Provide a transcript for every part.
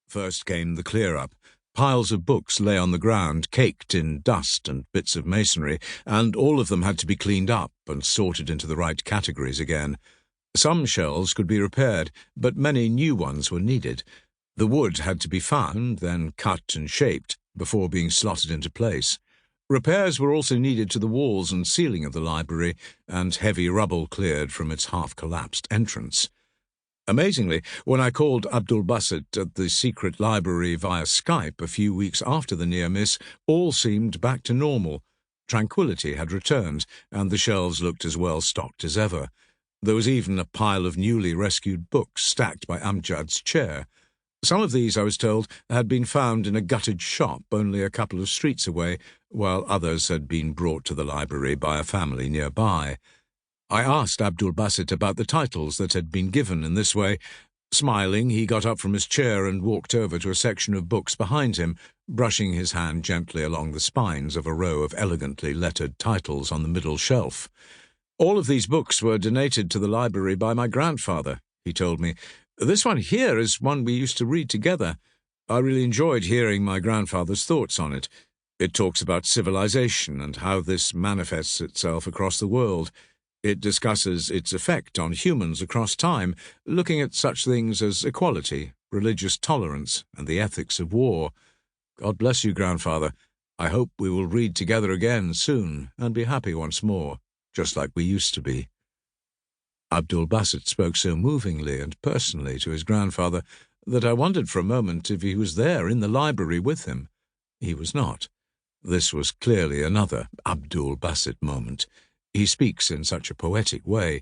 First came the clear-up. Piles of books lay on the ground, caked in dust and bits of masonry, and all of them had to be cleaned up and sorted into the right categories again. Some shelves could be repaired, but many new ones were needed. The wood had to be found, then cut and shaped, before being slotted into place. Repairs were also needed to the walls and ceiling of the library, and heavy rubble cleared from its half-collapsed entrance. Amazingly, when I called Abdul Basit at the secret library via Skype a few weeks after the near miss, all seemed back to normal. Tranquility had returned, and the shelves looked as well stocked as ever. There was even a pile of newly rescued books stacked by Amjad's chair. Some of these, I was told, had been found in a gutted shop only a couple of streets away, while others had been brought to the library by a family nearby. I asked Abdul Basit about the titles that had been given in this way. Smiling, he got up from his chair and walked over to a section of books behind him, brushing his hand gently along the spines of a row of elegantly lettered titles on the middle shelf. "All of these books were donated to the library by my grandfather," he told me. "This one here is one we used to read together. I really enjoyed hearing my grandfather's thoughts on it. It talks about civilization and how this manifests itself across the world. It discusses its effect on humans across time, looking at such things as equality, religious tolerance, and the ethics of war. God bless you, grandfather. I hope we will read together again soon and be happy once more, just like we used to be." Abdul Basit spoke so movingly and personally to his grandfather that I wondered for a moment if he was there in the library with him. He was not. This was clearly another Abdul Basit moment. He speaks in such a poetic way.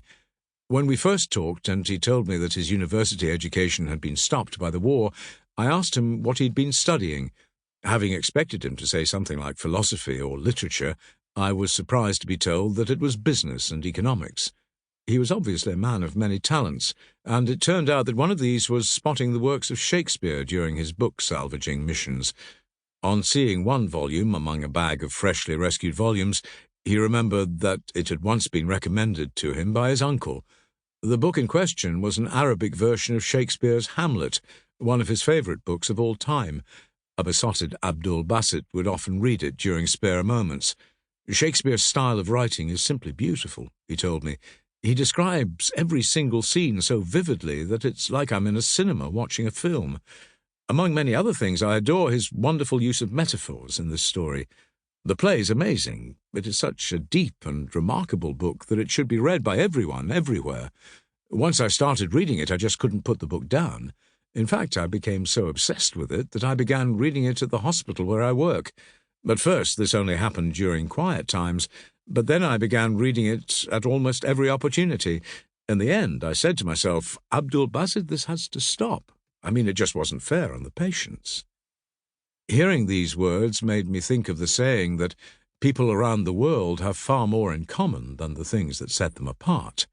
When we first talked and he told me that his university education had been stopped by the war, I asked him what he'd been studying. Having expected him to say something like philosophy or literature, I was surprised to be told that it was business and economics. He was obviously a man of many talents, and it turned out that one of these was spotting the works of Shakespeare during his book-salvaging missions. On seeing one volume among a bag of freshly rescued volumes, he remembered that it had once been recommended to him by his uncle. The book in question was an Arabic version of Shakespeare's Hamlet, one of his favourite books of all time. A besotted Abdul Basit would often read it during spare moments. "Shakespeare's style of writing is simply beautiful," he told me. "He describes every single scene so vividly that it's like I'm in a cinema watching a film. Among many other things, I adore his wonderful use of metaphors in this story. The play is amazing. It is such a deep and remarkable book that it should be read by everyone, everywhere. Once I started reading it, I just couldn't put the book down. In fact, I became so obsessed with it that I began reading it at the hospital where I work. At first, this only happened during quiet times, but then I began reading it at almost every opportunity. In the end, I said to myself, Abdul Basit, this has to stop. I mean, it just wasn't fair on the patients." Hearing these words made me think of the saying that people around the world have far more in common than the things that set them apart.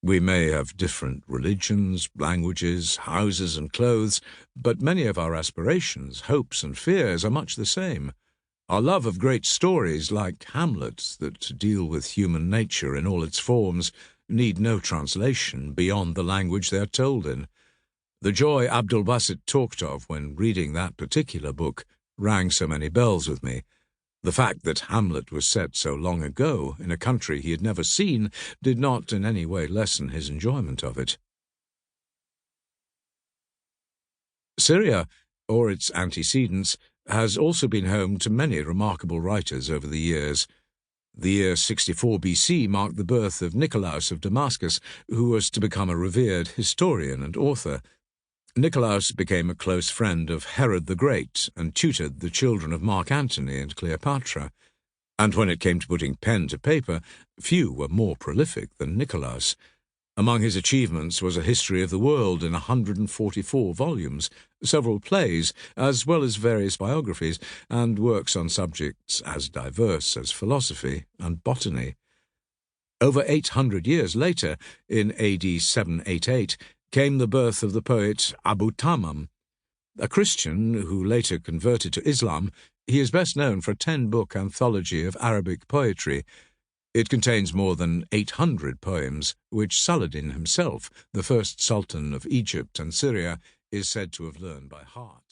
We may have different religions, languages, houses and clothes, but many of our aspirations, hopes and fears are much the same. Our love of great stories like Hamlet that deal with human nature in all its forms need no translation beyond the language they are told in. The joy Abdul Basit talked of when reading that particular book rang so many bells with me. The fact that Hamlet was set so long ago in a country he had never seen did not in any way lessen his enjoyment of it. Syria, or its antecedents, has also been home to many remarkable writers over the years. The year 64 BC marked the birth of Nicolaus of Damascus, who was to become a revered historian and author. Nicolaus became a close friend of Herod the Great and tutored the children of Mark Antony and Cleopatra. And when it came to putting pen to paper, few were more prolific than Nicolaus. Among his achievements was a history of the world in 144 volumes, several plays, as well as various biographies, and works on subjects as diverse as philosophy and botany. Over 800 years later, in AD 788, came the birth of the poet Abu Tamam. A Christian who later converted to Islam, he is best known for a 10-book anthology of Arabic poetry. It contains more than 800 poems, which Saladin himself, the first Sultan of Egypt and Syria, is said to have learned by heart.